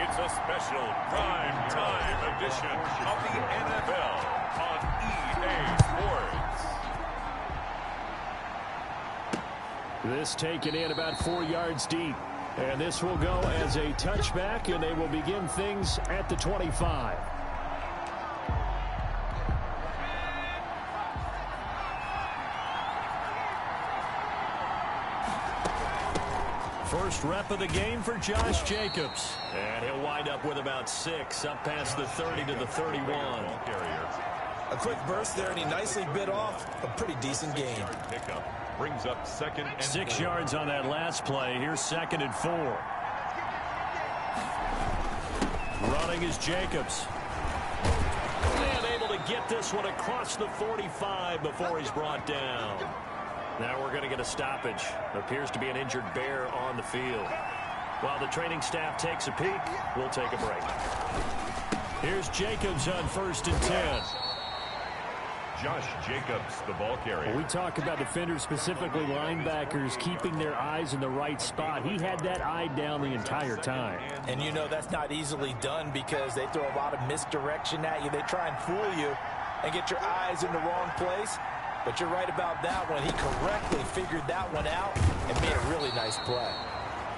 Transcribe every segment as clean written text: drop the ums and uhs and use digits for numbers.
It's a special prime time edition of the NFL on EA Sports. This taken in about 4 yards deep. And this will go as a touchback, and they will begin things at the 25. First rep of the game for Josh Jacobs. And he'll wind up with about 6, up past the 30 to the 31. A quick burst there, and he nicely bit off a pretty decent gain. Pickup brings up second and 6 4. yards on that last play. Here's 2nd and 4. Running is Jacobs. And able to get this one across the 45 before he's brought down. Now we're going to get a stoppage. Appears to be an injured Bear on the field. While the training staff takes a peek, we'll take a break. Here's Jacobs on 1st and 10. Josh Jacobs, the ball carrier. We talk about defenders, specifically linebackers, keeping their eyes in the right spot. He had that eye down the entire time. And you know that's not easily done because they throw a lot of misdirection at you. They try and fool you and get your eyes in the wrong place. But you're right about that one. He correctly figured that one out and made a really nice play.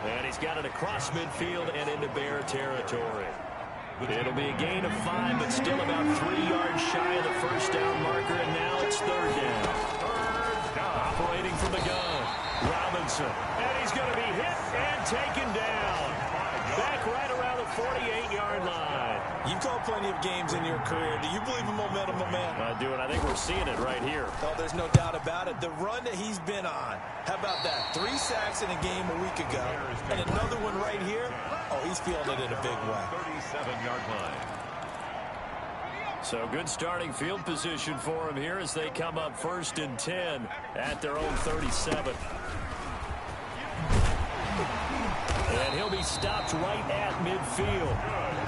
And he's got it across midfield and into Bear territory. It'll be a gain of 5, but still about 3 yards shy of the first down marker, and now it's 3rd down. Operating from the gun, Robinson. And he's going to be hit and taken down. Back right around the 48-yard line. You've called plenty of games in your career. Do you believe in momentum, my man? I do, and I think we're seeing it right here. Oh, there's no doubt about it. The run that he's been on. How about that? 3 sacks in a game a week ago. And another one right here. Oh, he's feeling it in a big way. 37-yard line. So good starting field position for him here as they come up 1st and 10 at their own 37. And he'll be stopped right at midfield.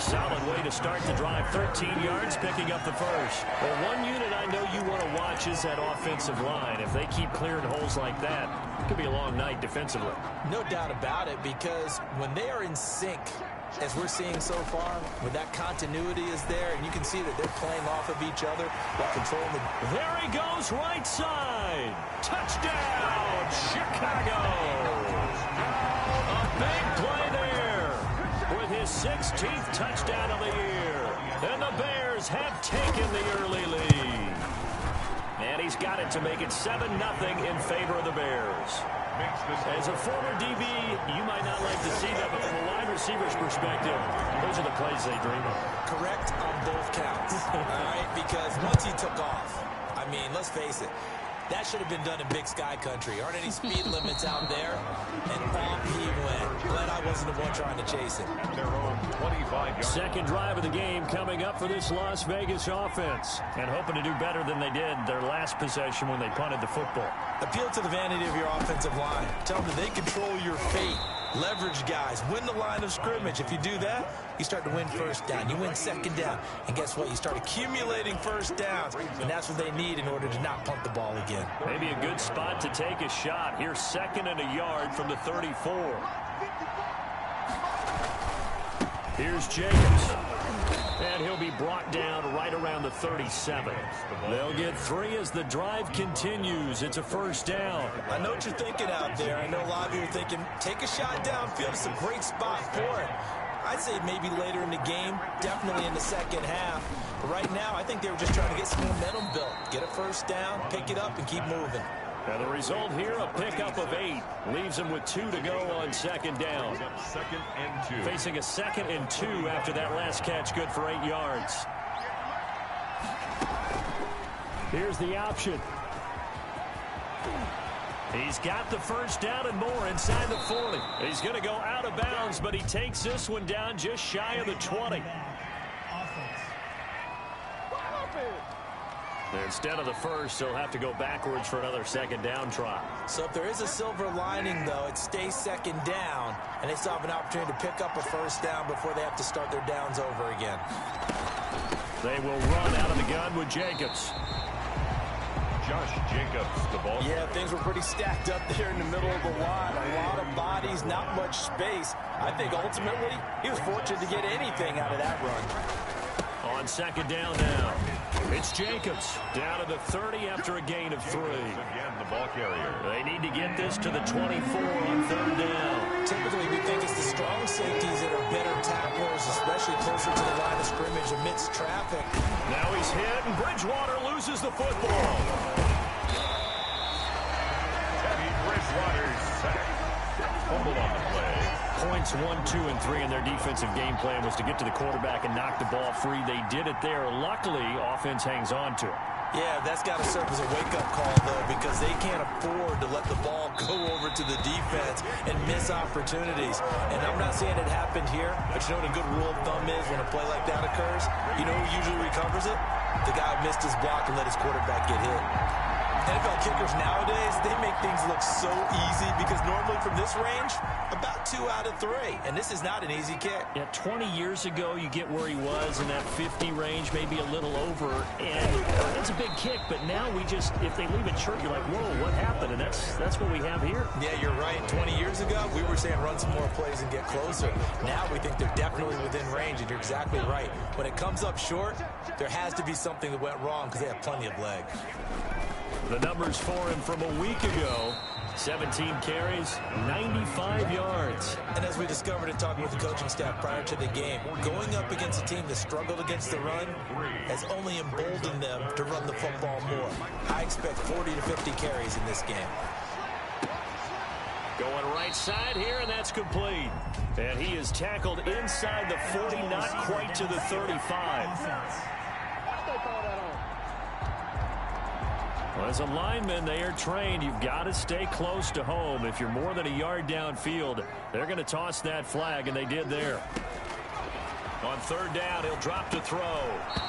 Solid way to start the drive. 13 yards, picking up the first. Well, one unit I know you want to watch is that offensive line. If they keep clearing holes like that, it could be a long night defensively. No doubt about it, because when they are in sync, as we're seeing so far, when that continuity is there, and you can see that they're playing off of each other while controlling the... There he goes, right side. Touchdown, Chicago. A big play there with his 16th touchdown of the year. And the Bears have taken the early lead. And he's got it to make it 7-0 in favor of the Bears. As a former DB, you might not like to see that, but from a wide receiver's perspective, those are the plays they dream of. Correct on both counts, all right? Because once he took off, I mean, let's face it, that should have been done in Big Sky Country. Aren't any speed limits out there? And off he went. Glad I wasn't the one trying to chase him. Their own 25-yard. Second drive of the game coming up for this Las Vegas offense. And hoping to do better than they did their last possession when they punted the football. Appeal to the vanity of your offensive line. Tell them that they control your fate. Leverage guys. Win the line of scrimmage. If you do that, you start to win first down. You win second down. And guess what? You start accumulating first downs. And that's what they need in order to not punt the ball again. Maybe a good spot to take a shot. Here's 2nd and a yard from the 34. Here's Jacobs. And he'll be brought down right around the 37. They'll get 3 as the drive continues. It's a first down. I know what you're thinking out there. I know a lot of you are thinking, take a shot downfield. It's a great spot for it. I'd say maybe later in the game, definitely in the second half. But right now, I think they were just trying to get some momentum built. Get a first down, pick it up, and keep moving. And the result here, a pickup of 8. Leaves them with 2 to go on second down. 2nd and 2. Facing a 2nd and 2 after that last catch, good for 8 yards. Here's the option. He's got the first down and more inside the 40. He's going to go out of bounds, but he takes this one down just shy of the 20. Instead of the first, they'll have to go backwards for another second down try. So if there is a silver lining, though, it stays second down, and they still have an opportunity to pick up a first down before they have to start their downs over again. They will run out of the gun with Jacobs. Josh Jacobs, the ball. Yeah, things were pretty stacked up there in the middle of the line. A lot of bodies, not much space. I think ultimately he was fortunate to get anything out of that run. On second down now, it's Jacobs down to the 30 after a gain of 3. Again, the ball carrier. They need to get this to the 24 on third down. Typically, we think it's the strong safeties that are better tacklers, especially closer to the line of scrimmage amidst traffic. Now he's hit, and Bridgewater loses the football. Teddy Bridgewater's sack. Fumble on the play. Points 1, 2, and 3 in their defensive game plan was to get to the quarterback and knock the ball free. They did it there. Luckily, offense hangs on to it. Yeah, that's got to serve as a wake-up call, though, because they can't afford to let the ball go over to the defense and miss opportunities. And I'm not saying it happened here, but you know what a good rule of thumb is when a play like that occurs? You know who usually recovers it? The guy who missed his block and let his quarterback get hit. NFL kickers nowadays, they make things look so easy because normally from this range, about 2 out of 3. And this is not an easy kick. Yeah, 20 years ago, you get where he was in that 50 range, maybe a little over. And that's a big kick, but now we just, if they leave it short, you're like, whoa, what happened? And that's what we have here. Yeah, you're right. 20 years ago, we were saying run some more plays and get closer. Now we think they're definitely within range, and you're exactly right. When it comes up short, there has to be something that went wrong because they have plenty of leg. The numbers for him from a week ago, 17 carries, 95 yards. And as we discovered in talking with the coaching staff prior to the game, going up against a team that struggled against the run has only emboldened them to run the football more. I expect 40 to 50 carries in this game. Going right side here, and that's complete. And he is tackled inside the 40, not quite to the 35. Well, as a lineman, they are trained. You've got to stay close to home. If you're more than a yard downfield, they're going to toss that flag, and they did there. On third down, he'll drop to throw.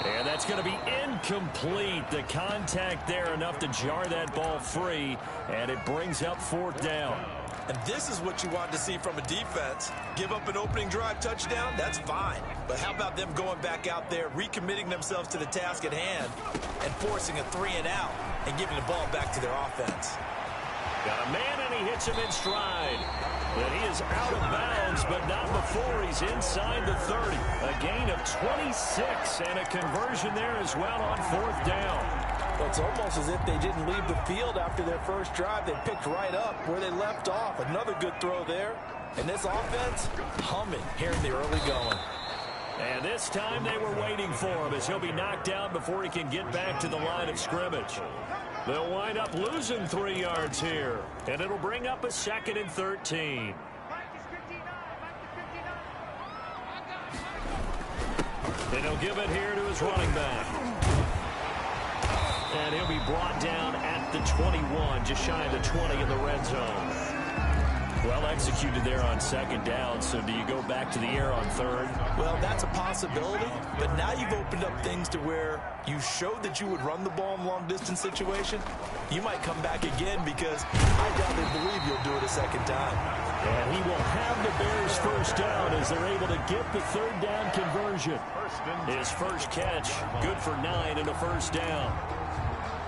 And that's going to be incomplete. The contact there enough to jar that ball free, and it brings up fourth down. And this is what you want to see from a defense. Give up an opening drive touchdown, that's fine. But how about them going back out there, recommitting themselves to the task at hand, and forcing a 3-and-out and giving the ball back to their offense. Got a man, and he hits him in stride. But he is out of bounds, but not before he's inside the 30. A gain of 26, and a conversion there as well on fourth down. Well, it's almost as if they didn't leave the field after their first drive. They picked right up where they left off. Another good throw there. And this offense, humming here in the early going. And this time they were waiting for him as he'll be knocked down before he can get back to the line of scrimmage. They'll wind up losing 3 yards here. And it'll bring up a 2nd and 13. And he'll give it here to his running back. And he'll be brought down at the 21, just shy of the 20 in the red zone. Well executed there on second down, so do you go back to the air on third? Well, that's a possibility, but now you've opened up things to where you showed that you would run the ball in a long-distance situation. You might come back again because I doubt they believe you'll do it a second time. And he will have the Bears first down as they're able to get the third down conversion. His first catch, good for 9 and a first down.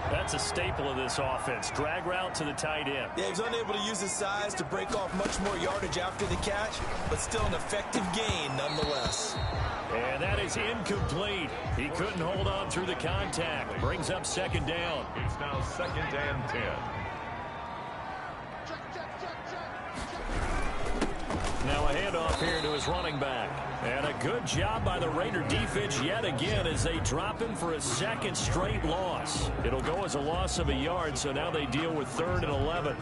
That's a staple of this offense. Drag route to the tight end. Yeah, he's unable to use his size to break off much more yardage after the catch, but still an effective gain nonetheless. And that is incomplete. He couldn't hold on through the contact. Brings up second down. It's now 2nd and 10. Now a handoff here to his running back. And a good job by the Raider defense yet again as they drop him for a second straight loss. It'll go as a loss of a yard, so now they deal with 3rd and 11.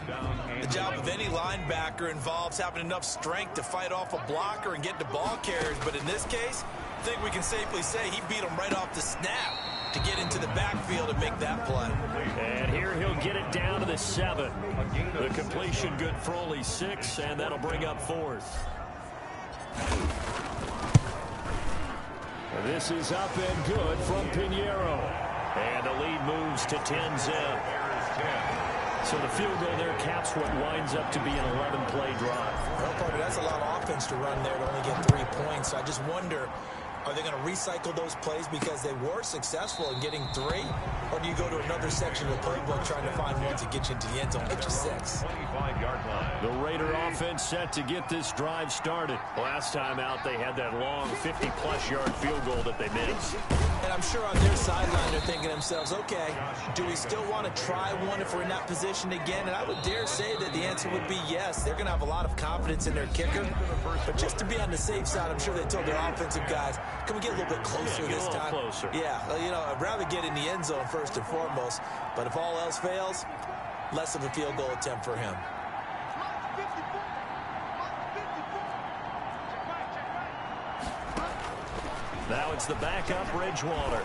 The job of any linebacker involves having enough strength to fight off a blocker and get to ball carriers, but in this case, I think we can safely say he beat him right off the snap to get into the backfield and make that play. And here he'll get it down to the 7. The completion good for only 6, and that'll bring up 4th. This is up and good from Pinheiro. And the lead moves to 10-zip. So the field goal there caps what winds up to be an 11-play drive. Well, Parker, that's a lot of offense to run there to only get 3 points. So I just wonder, Are they going to recycle those plays because they were successful in getting 3? Or do you go to another section of the playbook trying to find one to get you into the end zone, get you 6? 25-yard line. The Raider offense set to get this drive started. Last time out, they had that long 50-plus yard field goal that they missed. And I'm sure on their sideline, they're thinking to themselves, okay, do we still want to try one if we're in that position again? And I would dare say that the answer would be yes. They're going to have a lot of confidence in their kicker. But just to be on the safe side, I'm sure they told their offensive guys, can we get a little bit closer this time? Closer. Yeah, you know, I'd rather get in the end zone first and foremost. But if all else fails, less of a field goal attempt for him. Now it's the backup, Bridgewater.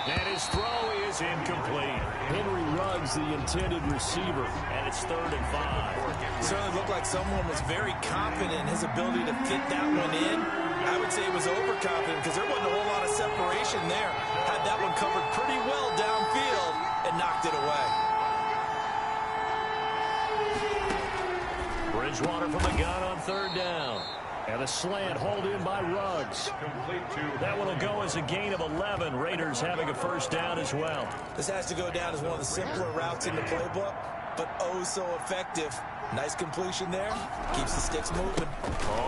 And his throw is incomplete. Henry Ruggs, the intended receiver, and it's 3rd and 5. Certainly looked like someone was very confident in his ability to fit that one in. I would say it was overconfident because there wasn't a whole lot of separation there. Had that one covered pretty well downfield and knocked it away. Bridgewater from the gun on 3rd down. And a slant hauled in by Ruggs. That one will go as a gain of 11. Raiders having a 1st down as well. This has to go down as one of the simpler routes in the playbook, but oh so effective. Nice completion there. Keeps the sticks moving.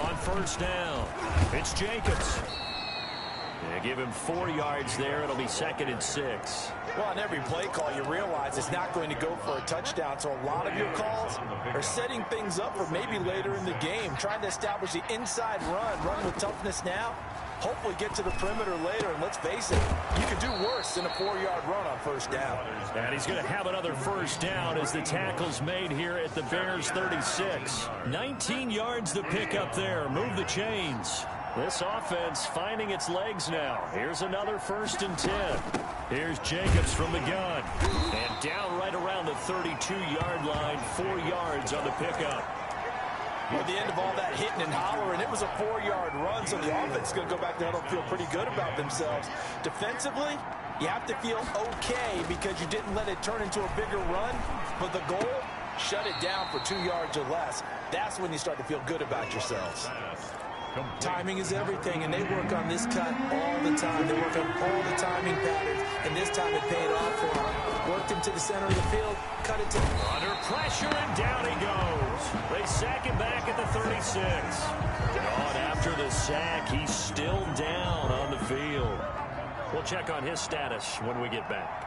On 1st down, it's Jacobs. They give him 4 yards there. It'll be 2nd and 6. Well, on every play call, you realize it's not going to go for a touchdown. So a lot of your calls are setting things up for maybe later in the game, trying to establish the inside run with toughness now. Hopefully get to the perimeter later, and let's face it, you could do worse than a 4-yard run on 1st down. And he's going to have another 1st down as the tackle's made here at the Bears 36. 19 yards to pick up there. Move the chains. This offense finding its legs now. Here's another 1st and 10. Here's Jacobs from the gun. And down right around the 32-yard line, 4 yards on the pickup. At the end of all that hitting and hollering, it was a 4-yard run, so the offense is going to go back there and feel pretty good about themselves. Defensively, you have to feel okay because you didn't let it turn into a bigger run, but the goal, shut it down for 2 yards or less. That's when you start to feel good about yourselves. Timing is everything, and they work on this cut all the time. They work on all the timing patterns, and this time it paid off for them. Worked him to the center of the field, cut it to... Under pressure, and down he goes. They sack him back at the 36. On after the sack, he's still down on the field. We'll check on his status when we get back.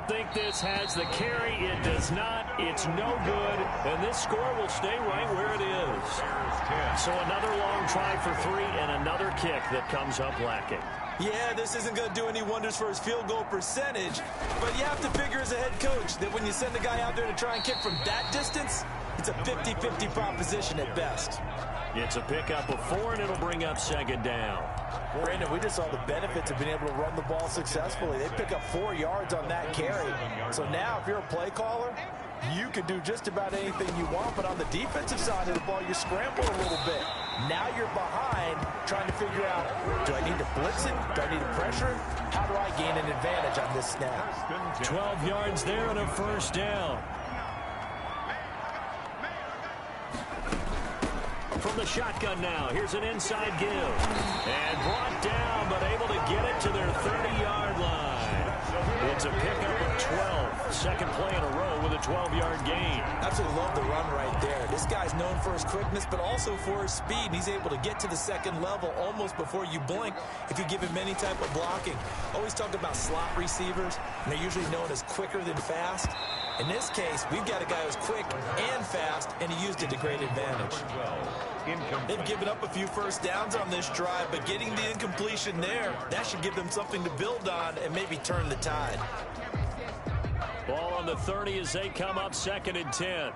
Think this has the carry. It does not. It's no good. And this score will stay right where it is. So another long try for 3 and another kick that comes up lacking. Yeah, this isn't going to do any wonders for his field goal percentage, but you have to figure as a head coach that when you send a guy out there to try and kick from that distance, it's a 50-50 proposition at best. It's a pickup of 4, and it'll bring up 2nd down. Brandon, we just saw the benefits of being able to run the ball successfully. They pick up 4 yards on that carry. So now if you're a play caller, you can do just about anything you want, but on the defensive side of the ball, you scramble a little bit. Now you're behind trying to figure out, do I need to blitz it? Do I need to pressure it? How do I gain an advantage on this snap? 12 yards there and a 1st down. From the shotgun now, here's an inside give. And brought down, but able to get it to their 30-yard line. It's a pickup of 12. Second play in a row with a 12-yard gain. Absolutely love the run right there. This guy's known for his quickness, but also for his speed. He's able to get to the second level almost before you blink if you give him any type of blocking. Always talk about slot receivers, and they're usually known as quicker than fast. In this case, we've got a guy who's quick and fast, and he used it to great advantage. They've given up a few 1st downs on this drive, but getting the incompletion there, that should give them something to build on and maybe turn the tide. Ball on the 30 as they come up 2nd and 10.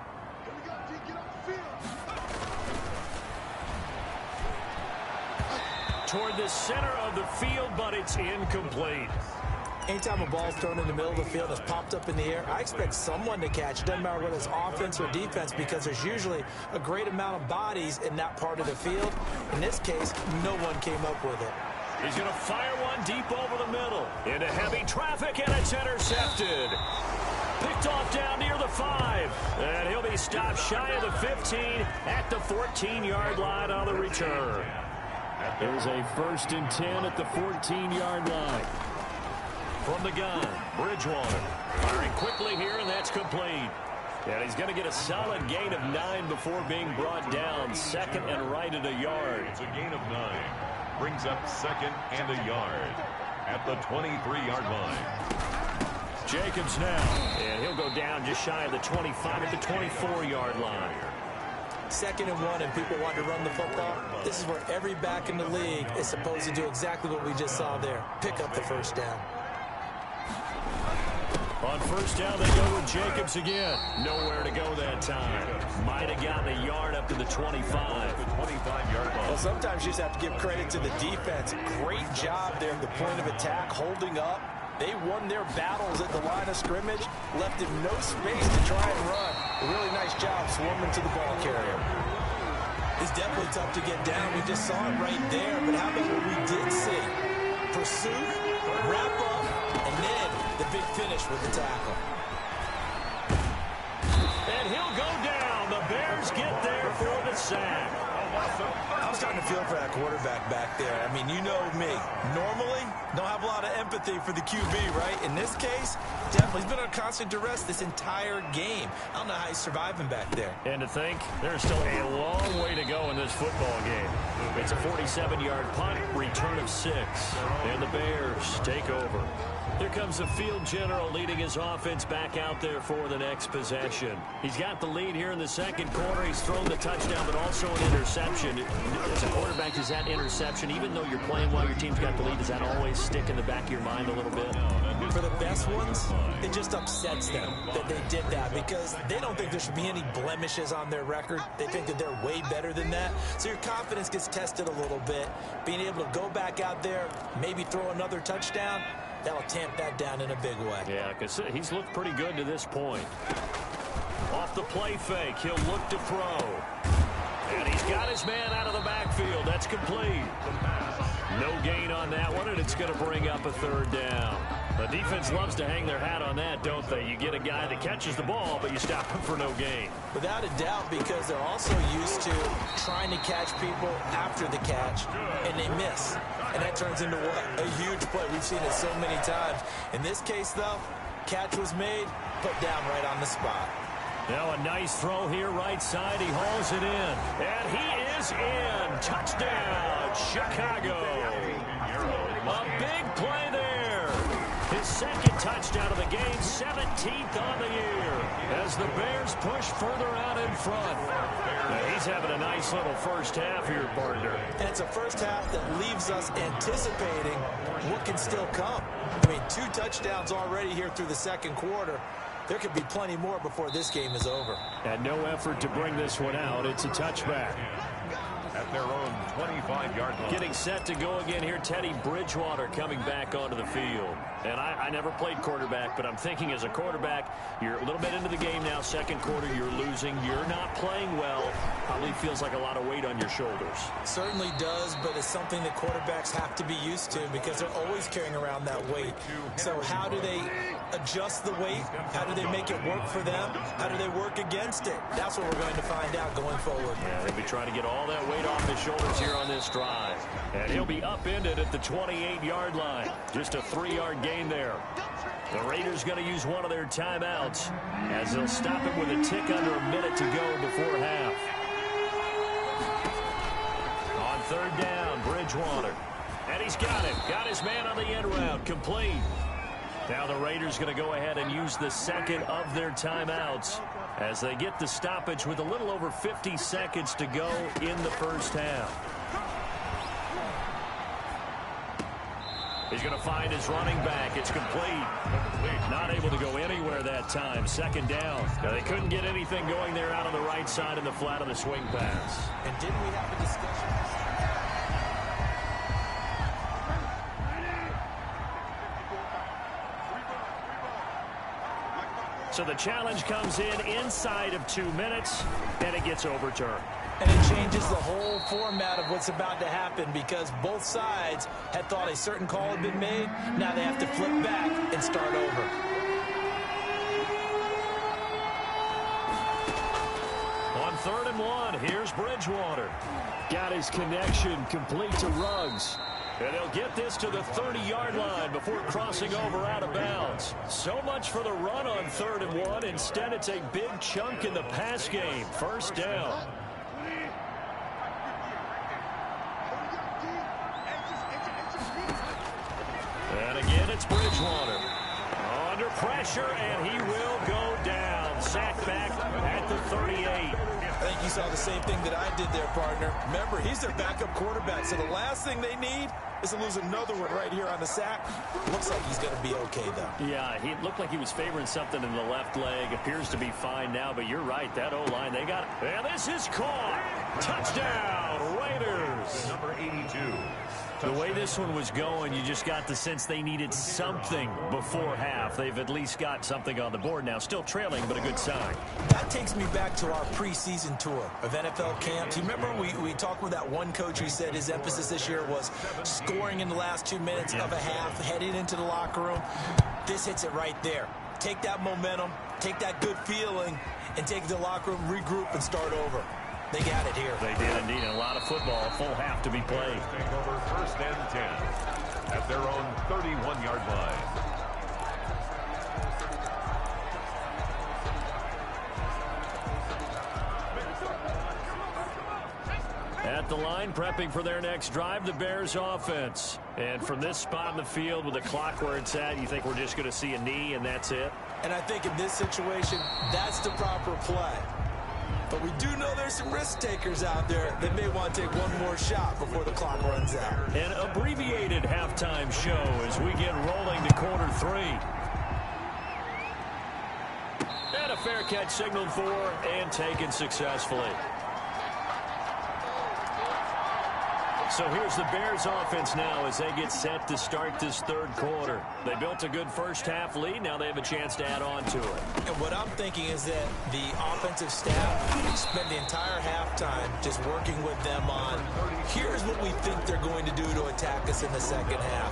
Toward the center of the field, but it's incomplete. Anytime a ball's thrown in the middle of the field, it's popped up in the air, I expect someone to catch it. Doesn't matter whether it's offense or defense, because there's usually a great amount of bodies in that part of the field. In this case, no one came up with it. He's going to fire one deep over the middle. Into heavy traffic, and it's intercepted. Picked off down near the he stops shy of the 15 at the 14-yard line on the return. There's a 1st and 10 at the 14-yard line. From the gun, Bridgewater firing quickly here, and that's complete. And he's going to get a solid gain of 9 before being brought down. 2nd and right at a yard. It's a gain of 9. Brings up 2nd and a yard at the 23-yard line. Jacobs now, and he'll go down just shy of the 25 at the 24-yard line. 2nd and 1, and people want to run the football. This is where every back in the league is supposed to do exactly what we just saw there. Pick up the 1st down. On 1st down, they go with Jacobs again. Nowhere to go that time. Might have gotten a yard up to the 25. The 25-yard line. Well, sometimes you just have to give credit to the defense. Great job there at the point of attack, holding up. They won their battles at the line of scrimmage, left him no space to try and run. A really nice job swarming to the ball carrier. It's definitely tough to get down. We just saw it right there, but how about what we did see? Pursuit, wrap up, and then the big finish with the tackle. And he'll go down. The Bears get there for the sack. I'm starting to feel for that quarterback back there. I mean, you know me. Normally, don't have a lot of empathy for the QB, right? In this case, definitely. He's been under constant duress this entire game. I don't know how he's surviving back there. And to think, there's still a long way to go in this football game. It's a 47-yard punt, return of 6. And the Bears take over. Here comes the field general leading his offense back out there for the next possession. He's got the lead here in the 2nd quarter. He's thrown the touchdown, but also an interception. As a quarterback, does that interception, even though you're playing while your team's got the lead, does that always stick in the back of your mind a little bit? For the best ones, it just upsets them that they did that because they don't think there should be any blemishes on their record. They think that they're way better than that. So your confidence gets tested a little bit. Being able to go back out there, maybe throw another touchdown, that'll tamp that down in a big way. Yeah, because he's looked pretty good to this point. Off the play fake, he'll look to throw. And he's got his man out of the backfield. That's complete. No gain on that one, and it's going to bring up a 3rd down. The defense loves to hang their hat on that, don't they? You get a guy that catches the ball, but you stop him for no gain. Without a doubt, because they're also used to trying to catch people after the catch, and they miss. And that turns into what? A huge play. We've seen it so many times. In this case, though, catch was made, put down right on the spot. Now a nice throw here right side. He hauls it in. And he is in. Touchdown, Chicago. A big play there. His 2nd touchdown of the game, 17th on the year. As the Bears push further out in front. Now he's having a nice little 1st half here, partner. And it's a 1st half that leaves us anticipating what can still come. I mean, 2 touchdowns already here through the 2nd quarter. There could be plenty more before this game is over. And no effort to bring this one out. It's a touchback. At their own 25-yard line. Getting set to go again here, Teddy Bridgewater coming back onto the field. And I never played quarterback, but I'm thinking as a quarterback, you're a little bit into the game now, 2nd quarter, you're losing, you're not playing well. Probably feels like a lot of weight on your shoulders. Certainly does, but it's something that quarterbacks have to be used to because they're always carrying around that weight. So how do they adjust the weight? How do they make it work for them? How do they work against it? That's what we're going to find out going forward. Yeah, they'll be trying to get all that weight off his shoulders here on this drive. And he'll be upended at the 28-yard line. Just a 3-yard gain there. The Raiders going to use one of their timeouts as they'll stop it with a tick under a minute to go before half. On 3rd down, Bridgewater. And he's got him. Got his man on the end route. Complete. Now the Raiders going to go ahead and use the 2nd of their timeouts as they get the stoppage with a little over 50 seconds to go in the 1st half. He's going to find his running back. It's complete. Not able to go anywhere that time. 2nd down. Now, they couldn't get anything going there out on the right side in the flat of the swing pass. And didn't we have a discussion? So the challenge comes in inside of 2 minutes, and it gets overturned. And it changes the whole format of what's about to happen because both sides had thought a certain call had been made. Now they have to flip back and start over. 3rd and 1. Here's Bridgewater. Got his connection complete to Ruggs. And they'll get this to the 30-yard line before crossing over out of bounds. So much for the run on 3rd and 1. Instead, it's a big chunk in the pass game. 1st down. And again, it's Bridgewater. Under pressure, and he will go down. Sacked back at the 38. I think you saw the same thing that I did there, partner. Remember, he's their backup quarterback, so the last thing they need is to lose another one right here on the sack. Looks like he's going to be okay, though. Yeah, he looked like he was favoring something in the left leg. Appears to be fine now, but you're right. That O-line, they got it. And this is caught. Touchdown, Raiders. Number 82. The way this one was going, you just got the sense they needed something before half. They've at least got something on the board now. Still trailing, but a good sign. That takes me back to our preseason tour of NFL camps. You remember we talked with that one coach who said his emphasis this year was scoring in the last 2 minutes of a half, heading into the locker room. This hits it right there. Take that momentum, take that good feeling, and take the locker room, regroup, and start over. They got it here. They did indeed. A lot of football, a full half to be played. Take over 1st and 10 at their own 31-yard line. At the line, prepping for their next drive, the Bears offense. And from this spot in the field with the clock where it's at, you think we're just going to see a knee and that's it? And I think in this situation, that's the proper play. But we do know there's some risk takers out there that may want to take one more shot before the clock runs out. An abbreviated halftime show as we get rolling to quarter 3. And a fair catch signaled for and taken successfully. So here's the Bears offense now as they get set to start this 3rd quarter. They built a good first half lead. Now they have a chance to add on to it. And what I'm thinking is that the offensive staff spent the entire halftime just working with them on, here's what we think they're going to do to attack us in the second half.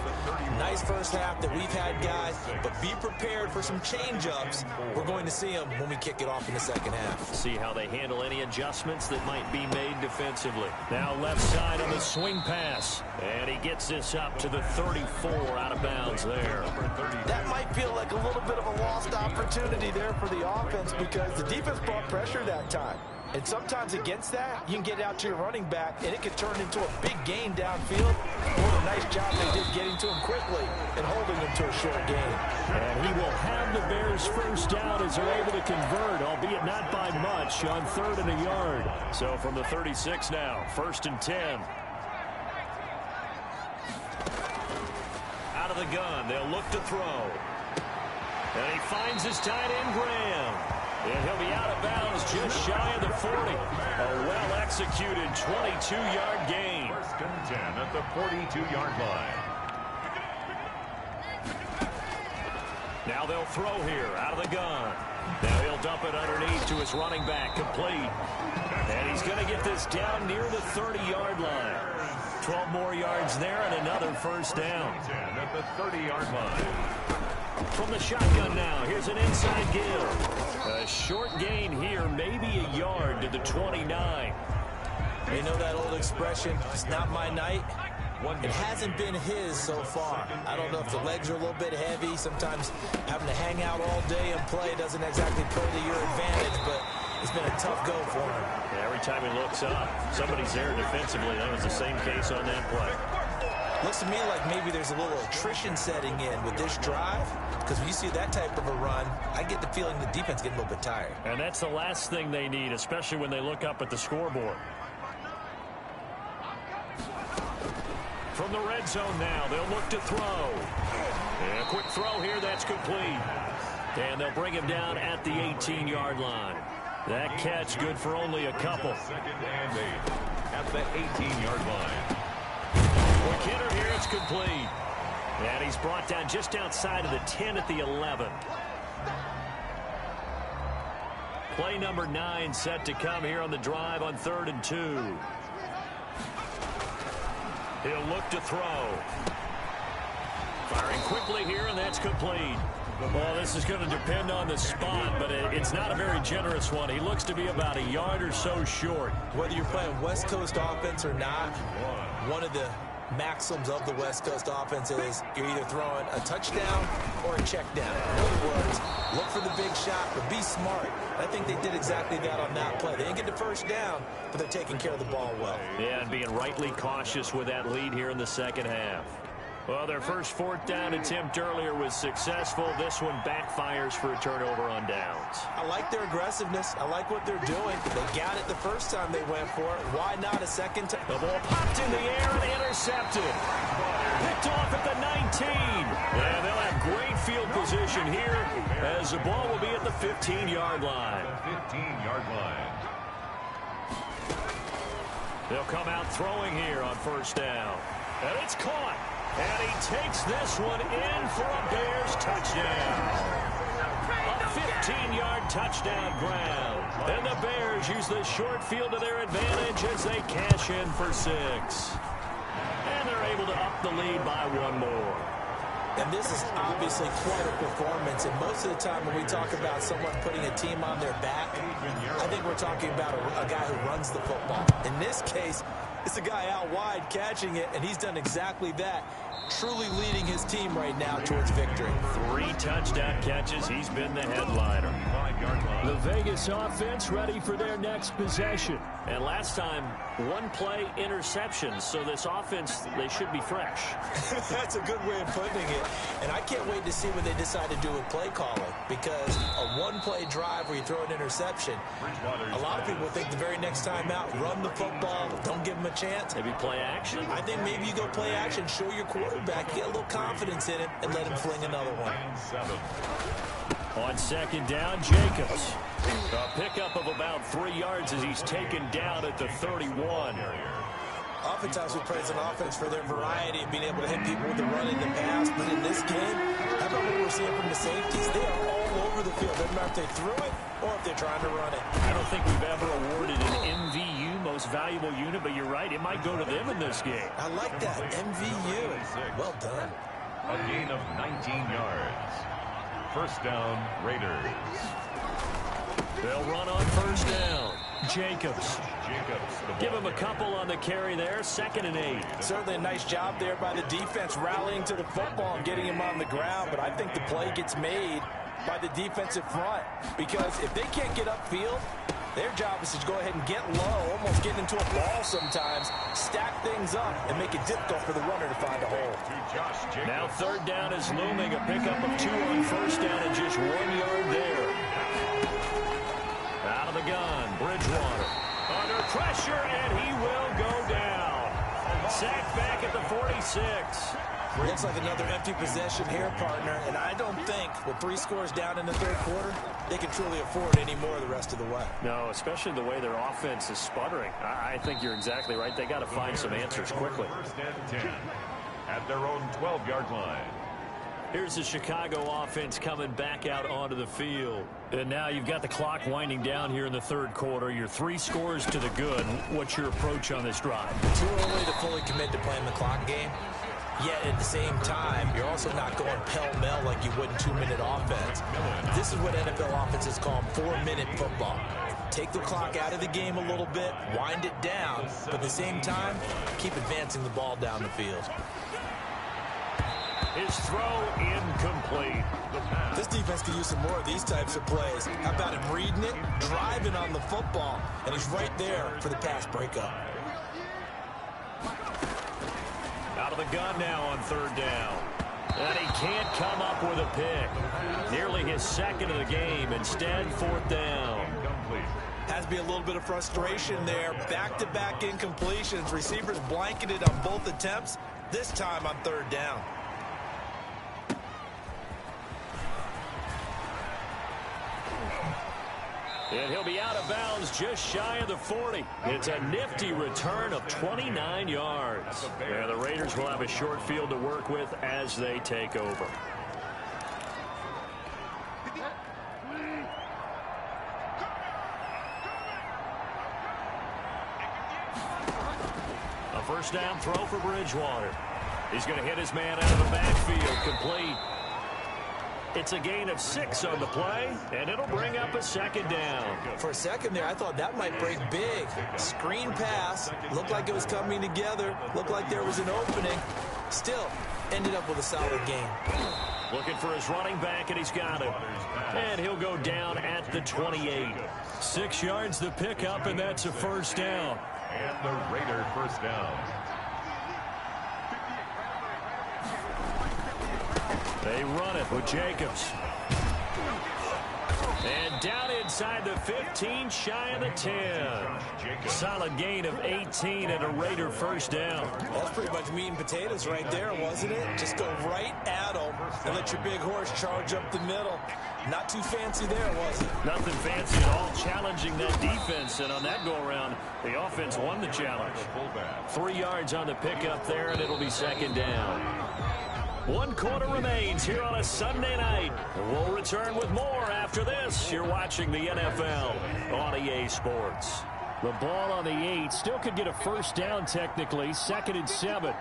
Nice first half that we've had, guys, but be prepared for some change-ups. We're going to see them when we kick it off in the second half. See how they handle any adjustments that might be made defensively. Now left side on the swing pass. And he gets this up to the 34 out of bounds there. That might feel like a little bit of a lost opportunity there for the offense because the defense brought pressure that time. And sometimes against that, you can get out to your running back, and it could turn into a big gain downfield. What a nice job they did getting to him quickly and holding him to a short gain. And he will have the Bears first down as they're able to convert, albeit not by much, on 3rd and a yard. So from the 36 now, 1st and 10. Out of the gun, they'll look to throw. And he finds his tight end, Graham. And he'll be out of bounds just shy of the 40. A well-executed 22-yard gain. 1st and 10 at the 42-yard line. Now they'll throw here out of the gun. Now he'll dump it underneath to his running back, complete. And he's going to get this down near the 30-yard line. 12 more yards there and another first down. 10 at the 30-yard line. From the shotgun now, here's an inside give. A short gain here, maybe a yard to the 29. You know that old expression, it's not my night? It hasn't been his so far. I don't know if the legs are a little bit heavy. Sometimes having to hang out all day and play doesn't exactly play to your advantage, but it's been a tough go for him. Yeah, every time he looks up, somebody's there defensively. That was the same case on that play. Looks to me like maybe there's a little attrition setting in with this drive, because when you see that type of a run, I get the feeling the defense getting a little bit tired. And that's the last thing they need, especially when they look up at the scoreboard. From the red zone now, they'll look to throw. And a quick throw here, that's complete. And they'll bring him down at the 18-yard line. That catch good for only a couple. 2nd and 8 at the 18-yard line. Quick hitter here, it's complete. And he's brought down just outside of the 10 at the 11. Play number 9 set to come here on the drive on 3rd and 2. He'll look to throw. Firing quickly here, and that's complete. Well, this is going to depend on the spot, but it's not a very generous one. He looks to be about a yard or so short. Whether you're playing West Coast offense or not, one of the maxims of the West Coast offense is you're either throwing a touchdown or a check down. In other words, look for the big shot, but be smart. I think they did exactly that on that play. They didn't get the first down, but they're taking care of the ball well. Yeah, and being rightly cautious with that lead here in the second half. Well, their first fourth down attempt earlier was successful. This one backfires for a turnover on downs. I like their aggressiveness. I like what they're doing. They got it the first time they went for it. Why not a second time? The ball popped in the air and intercepted. Picked off at the 19. And they'll have great field position here as the ball will be at the 15-yard line. 15-yard line. They'll come out throwing here on first down. And it's caught. And he takes this one in for a Bears touchdown. A 15-yard touchdown ground. And the Bears use the short field to their advantage as they cash in for 6. And they're able to up the lead by one more. And this is obviously quite a performance. And most of the time when we talk about someone putting a team on their back, I think we're talking about a guy who runs the football. In this case, it's a guy out wide catching it, and he's done exactly that, truly leading his team right now towards victory. 3 touchdown catches. He's been the headliner. 5-yard line. The Vegas offense ready for their next possession. And last time, one play interception. So this offense, they should be fresh. That's a good way of putting it. And I can't wait to see what they decide to do with play calling, because a one-play drive where you throw an interception, a lot of people think the very next time out, run the football, don't give them a chance. Maybe play action. I think maybe you go play action, show your quarterback, get a little confidence in him, and let him fling another one. 7. On second down, Jacobs. A pickup of about 3 yards as he's taken down at the 31. Oftentimes we praise an offense for their variety of being able to hit people with the run and the pass, but in this game, how about what we're seeing from the safeties? They are all over the field. Doesn't matter if they threw it or if they're trying to run it. I don't think we've ever awarded an MVU, most valuable unit, but you're right, it might go to them in this game. I like that, MVU. Well done. A gain of 19 yards. First down, Raiders. They'll run on first down. Jacobs. Give him a couple on the carry there. 2nd and 8. Certainly a nice job there by the defense rallying to the football and getting him on the ground, but I think the play gets made by the defensive front, because if they can't get upfield, their job is to go ahead and get low, almost get into a ball sometimes, stack things up, and make it difficult for the runner to find a hole. Now third down is looming. A pickup of 2 on first down and just 1 yard there. Out of the gun, Bridgewater. Under pressure, and he will go down. Sacked back at the 46. Looks like another empty possession here, partner, and I don't think with 3 scores down in the third quarter, they can truly afford any more the rest of the way. No, especially the way their offense is sputtering. I think you're exactly right. They got to find some answers quickly. First and 10 at their own 12-yard line. Here's the Chicago offense coming back out onto the field. And now you've got the clock winding down here in the third quarter. You're 3 scores to the good. What's your approach on this drive? Too early to fully commit to playing the clock game. Yet at the same time, you're also not going pell-mell like you would in 2-minute offense. This is what NFL offenses call 4-minute football. Take the clock out of the game a little bit, wind it down, but at the same time, keep advancing the ball down the field. His throw incomplete. This defense could use some more of these types of plays. How about him reading it, driving on the football, and he's right there for the pass breakup. Out of the gun now on third down. And he can't come up with a pick. Nearly his 2nd of the game. Instead, 4th down. Has to be a little bit of frustration there. Back-to-back incompletions. Receivers blanketed on both attempts, this time on third down. And he'll be out of bounds just shy of the 40. It's a nifty return of 29 yards. And the Raiders will have a short field to work with as they take over. A first down throw for Bridgewater. He's going to hit his man out of the backfield, complete. It's a gain of 6 on the play, and it'll bring up a second down. For a second there, I thought that might break big. Screen pass. Looked like it was coming together. Looked like there was an opening. Still, ended up with a solid game. Looking for his running back, and he's got it. And he'll go down at the 28. 6 yards the pickup, and that's a first down. And the Raider first down. They run it with Jacobs. And down inside the 15, shy of the 10. Solid gain of 18 and a Raider first down. That's pretty much meat and potatoes right there, wasn't it? Just go right at them and let your big horse charge up the middle. Not too fancy there, was it? Nothing fancy at all, challenging that defense. And on that go-around, the offense won the challenge. 3 yards on the pickup there, and it'll be second down. 1 quarter remains here on a Sunday night. We'll return with more after this. You're watching the NFL on EA Sports. The ball on the 8. Still could get a first down technically. 2nd and 7.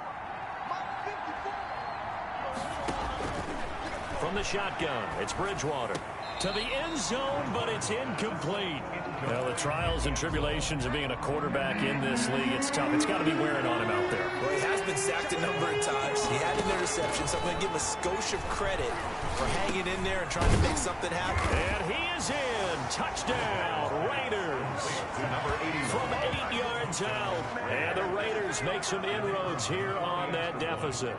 From the shotgun, it's Bridgewater. To the end zone, but it's incomplete. Well, the trials and tribulations of being a quarterback in this league, it's tough. It's got to be wearing on him out there. Well, he has been sacked a number of times. He had an interception, so I'm going to give him a skosh of credit for hanging in there and trying to make something happen. And he is in. Touchdown, Raiders. From 8 yards out. And the Raiders make some inroads here on that deficit.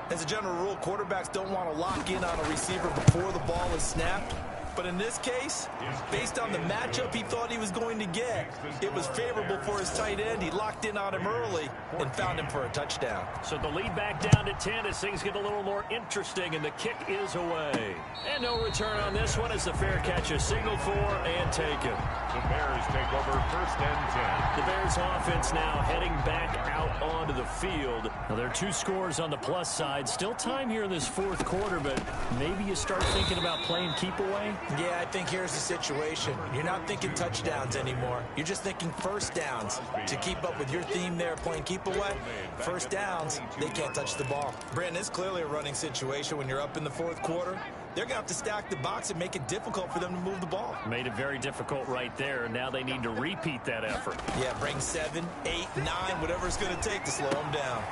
As a general rule, quarterbacks don't want to lock in on a receiver before the ball is snapped. But in this case, based on the matchup he thought he was going to get, it was favorable for his tight end. He locked in on him early and found him for a touchdown. So the lead back down to 10 as things get a little more interesting, and the kick is away. And no return on this one as the fair catch is signaled for and taken. The Bears take over 1st and 10. The Bears offense now heading back out onto the field. Now there are 2 scores on the plus side. Still time here in this 4th quarter, but maybe you start thinking about playing keep away. Yeah, I think here's the situation. You're not thinking touchdowns anymore. You're just thinking first downs. To keep up with your theme there, playing keep away, first downs, they can't touch the ball. Brandon, it's clearly a running situation when you're up in the 4th quarter. They're going to have to stack the box and make it difficult for them to move the ball. Made it very difficult right there. Now they need to repeat that effort. Yeah, bring 7, 8, 9, whatever it's going to take to slow them down.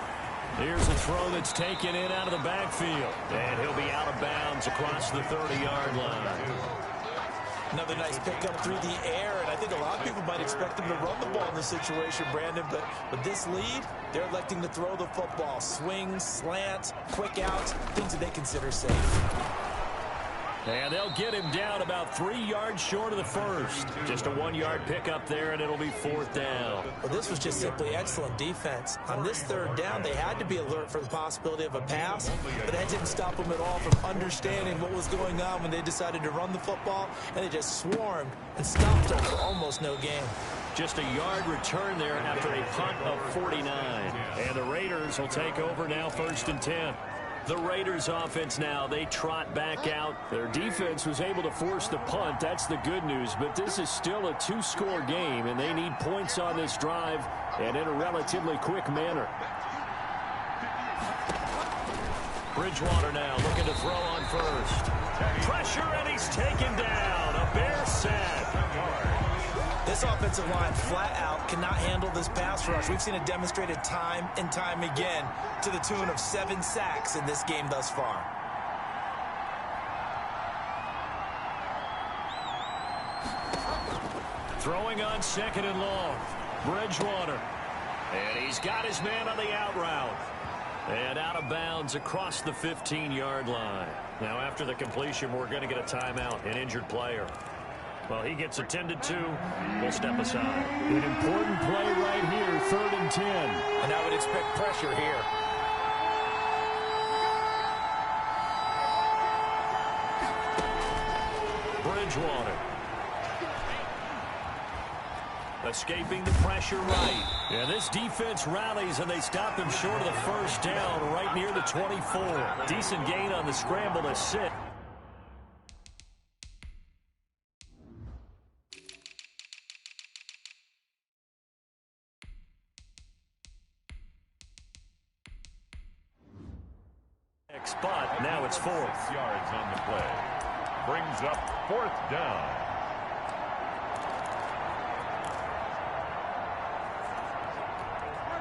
Here's a throw that's taken in out of the backfield. And he'll be out of bounds across the 30-yard line. Another nice pickup through the air, and I think a lot of people might expect them to run the ball in this situation, Brandon, but with this lead, they're electing to throw the football. Swings, slants, quick outs, things that they consider safe. And they'll get him down about 3 yards short of the first. Just a 1-yard pickup there, and it'll be 4th down. Well, this was just simply excellent defense. On this 3rd down, they had to be alert for the possibility of a pass, but that didn't stop them at all from understanding what was going on when they decided to run the football, and they just swarmed and stopped them for almost no gain. Just a yard return there after a punt of 49. And the Raiders will take over now 1st and 10. The Raiders offense now, they trot back out. Their defense was able to force the punt. That's the good news. But this is still a 2-score game, and they need points on this drive and in a relatively quick manner. Bridgewater now looking to throw on first. Pressure, and he's taken down. A Bear sack. This offensive line flat out cannot handle this pass rush. We've seen it demonstrated time and time again to the tune of 7 sacks in this game thus far. Throwing on 2nd and long. Bridgewater. And he's got his man on the out route. And out of bounds across the 15-yard line. Now after the completion, we're going to get a timeout, an injured player. Well, he gets attended to. We'll step aside. An important play right here, 3rd and 10. And I would expect pressure here. Bridgewater. Escaping the pressure right. Yeah, this defense rallies, and they stop him short of the first down right near the 24. Decent gain on the scramble to sit. Spot Now it's 4th. 6 yards on the play. Brings up 4th down.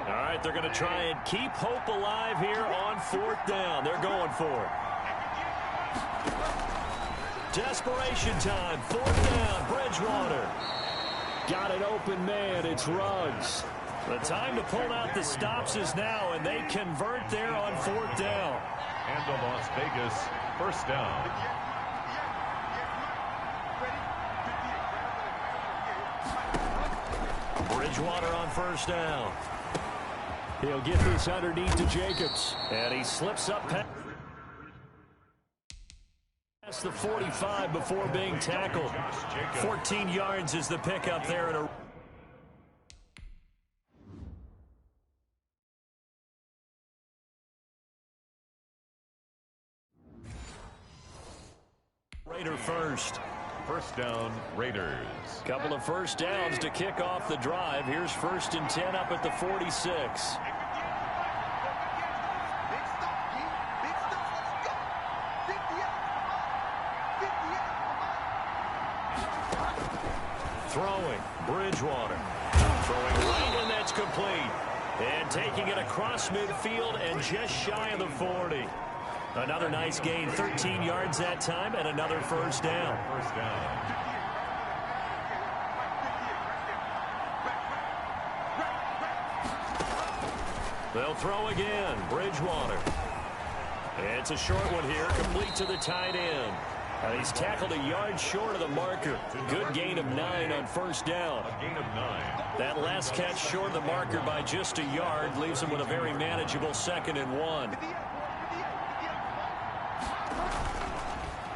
All right, they're going to try and keep hope alive here on 4th down. They're going for it. Desperation time. 4th down. Bridgewater. Got an open man. It's Ruggs. The time to pull out the stops is now, and they convert there on 4th down. And the Las Vegas 1st down. Bridgewater on 1st down. He'll get this underneath to Jacobs. And he slips up past the 45 before being tackled. 14 yards is the pickup there. And a Raider first. 1st down, Raiders. Couple of 1st downs to kick off the drive. Here's 1st and 10 up at the 46. Throwing, Bridgewater. Throwing right, and that's complete. And taking it across midfield and just shy of the 40. Another nice gain, 13 yards that time, and another 1st down. 1st down. They'll throw again, Bridgewater. It's a short one here, complete to the tight end. And he's tackled a yard short of the marker. Good gain of 9 on 1st down. A gain of 9. That last catch short of the marker by just a yard leaves him with a very manageable 2nd and 1.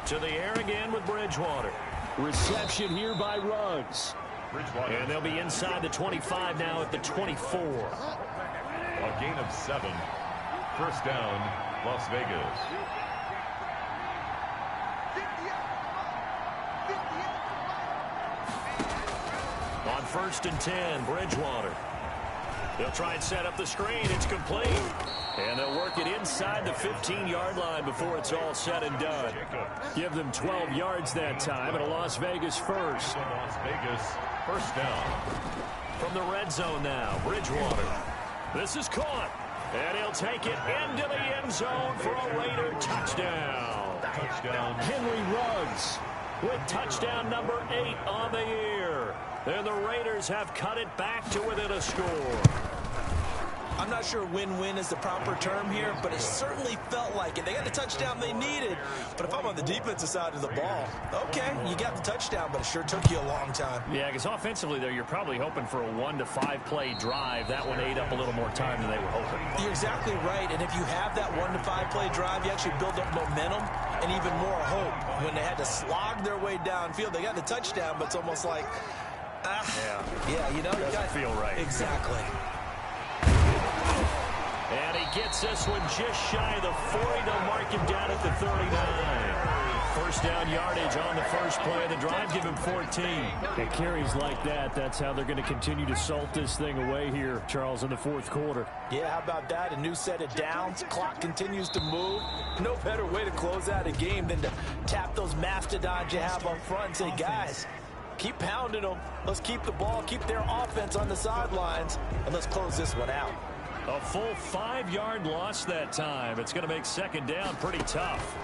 To the air again with Bridgewater. Reception here by Ruggs. And they'll be inside the 25 now at the 24. A gain of 7. 1st down, Las Vegas. On 1st and 10, Bridgewater. They'll try and set up the screen. It's complete. And they'll work it inside the 15-yard line before it's all said and done. Give them 12 yards that time, and a Las Vegas first. Las Vegas 1st down. From the red zone now, Bridgewater. This is caught. And he'll take it into the end zone for a Raider touchdown. Touchdown. Henry Ruggs with touchdown number 8 on the year. And the Raiders have cut it back to within a score. I'm not sure win-win is the proper term here, but it certainly felt like it. They got the touchdown they needed, but if I'm on the defensive side of the ball, okay, you got the touchdown, but it sure took you a long time. Yeah, because offensively, though, you're probably hoping for a 1 to 5 play drive. That one ate up a little more time than they were hoping. You're exactly right, and if you have that 1 to 5 play drive, you actually build up momentum and even more hope. When they had to slog their way downfield, they got the touchdown, but it's almost like, yeah, you know, doesn't feel right. Exactly. And he gets this one just shy of the 40. They'll mark him down at the 39. 1st down yardage on the first play of the drive. Give him 14. It carries like that. That's how they're going to continue to salt this thing away here, Charles, in the 4th quarter. Yeah, how about that? A new set of downs. Clock continues to move. No better way to close out a game than to tap those mastodons you have up front and say, guys, keep pounding them. Let's keep the ball, keep their offense on the sidelines, and let's close this one out. A full 5-yard loss that time. It's going to make 2nd down pretty tough.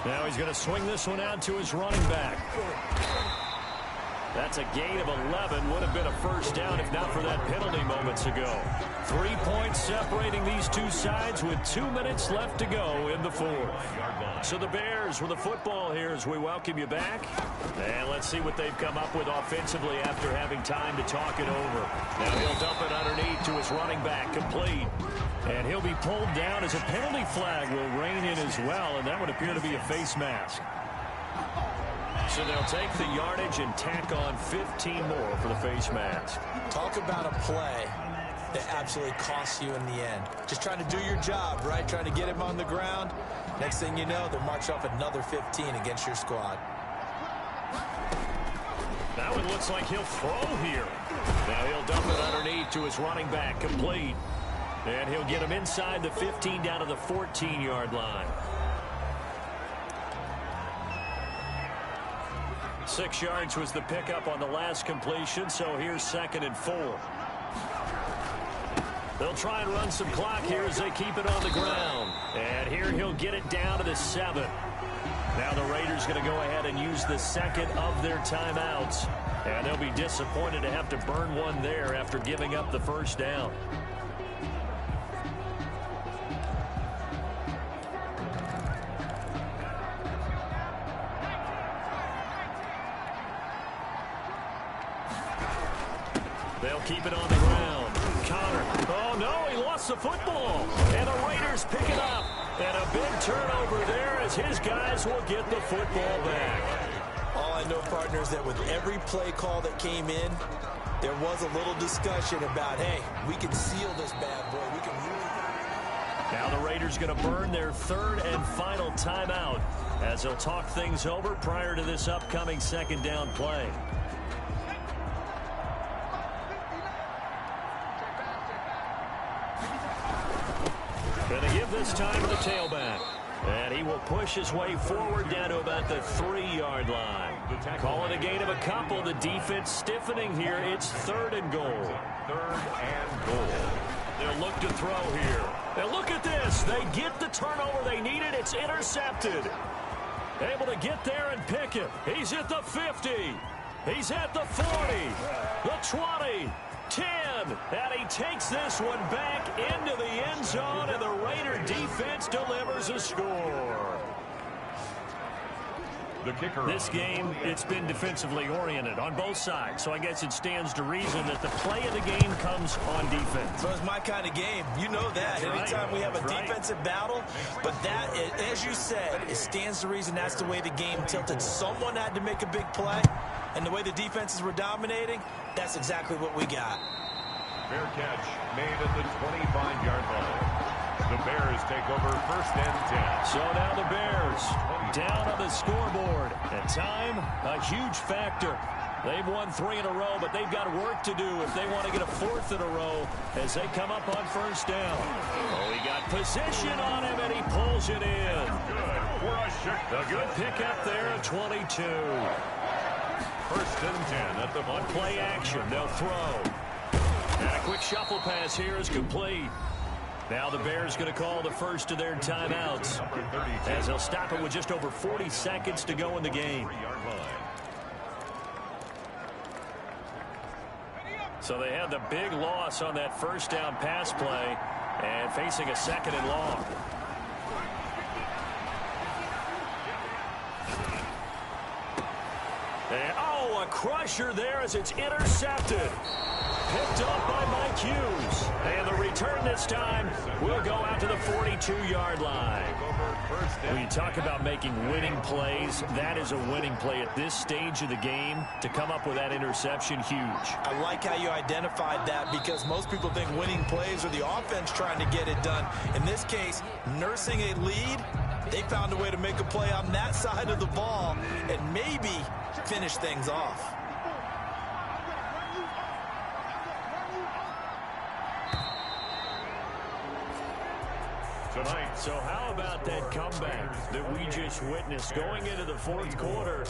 Now he's going to swing this one out to his running back. That's a gain of 11. Would have been a 1st down if not for that penalty moments ago. 3 points separating these two sides with 2 minutes left to go in the 4th. So the Bears with the football here as we welcome you back. And let's see what they've come up with offensively after having time to talk it over. Now he'll dump it underneath to his running back, complete. And he'll be pulled down as a penalty flag will rein in as well, and that would appear to be a face mask. So they'll take the yardage and tack on 15 more for the face mask. Talk about a play that absolutely costs you in the end. Just trying to do your job, right? Trying to get him on the ground. Next thing you know, they'll march off another 15 against your squad. That one looks like he'll throw here. Now he'll dump it underneath to his running back, complete. And he'll get him inside the 15 down to the 14-yard line. 6 yards was the pickup on the last completion, so here's 2nd and 4. They'll try and run some clock here as they keep it on the ground. And here he'll get it down to the 7. Now the Raiders going to go ahead and use the 2nd of their timeouts. And they'll be disappointed to have to burn one there after giving up the first down. They'll keep it on the ground. Connor. Oh, no, he lost the football. And the Raiders pick it up. And a big turnover there as his guys will get the football back. All I know, partner, is that with every play call that came in, there was a little discussion about, hey, we can seal this bad boy. We can really... Now the Raiders going to burn their 3rd and final timeout as they'll talk things over prior to this upcoming 2nd down play. Going to give this time to the tailback. And he will push his way forward down to about the 3-yard line. Call it a gain of a couple. The defense stiffening here. It's 3rd and goal. 3rd and goal. They'll look to throw here. And look at this. They get the turnover they needed. It's intercepted. Able to get there and pick it. He's at the 50. He's at the 40. The 20. 10, and he takes this one back into the end zone, and the Raider defense delivers a score. The kicker. This game, it's been defensively oriented on both sides, so I guess it stands to reason that the play of the game comes on defense. So it's my kind of game. You know that. Anytime we have a defensive battle, but that, as you said, it stands to reason that's the way the game tilted. Someone had to make a big play, and the way the defenses were dominating, that's exactly what we got. Fair catch made at the 25-yard line. The Bears take over 1st and 10. So now the Bears down on the scoreboard. And time, a huge factor. They've won 3 in a row, but they've got work to do if they want to get a 4th in a row as they come up on 1st down. Oh, he got position on him, and he pulls it in. Good. A good pickup there at 22. 1st and 10 at the on play action. They'll throw. And a quick shuffle pass here is complete. Now the Bears going to call the first of their timeouts as they'll stop it with just over 40 seconds to go in the game. So they had the big loss on that 1st down pass play and facing a 2nd and long. And, oh, a crusher there as it's intercepted. Picked up by Mike Hughes. And the return this time will go out to the 42-yard line. When you talk about making winning plays, that is a winning play at this stage of the game. To come up with that interception, huge. I like how you identified that because most people think winning plays are the offense trying to get it done. In this case, nursing a lead, they found a way to make a play on that side of the ball and maybe finish things off. Tonight. So how about that comeback that we just witnessed going into the 4th quarter?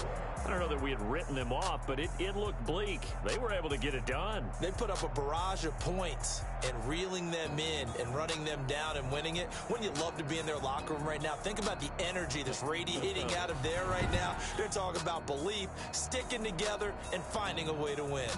I don't know that we had written them off, but it looked bleak. They were able to get it done. They put up a barrage of points and reeling them in and running them down and winning it. Wouldn't you love to be in their locker room right now? Think about the energy that's radiating out of there right now. They're talking about belief, sticking together, and finding a way to win.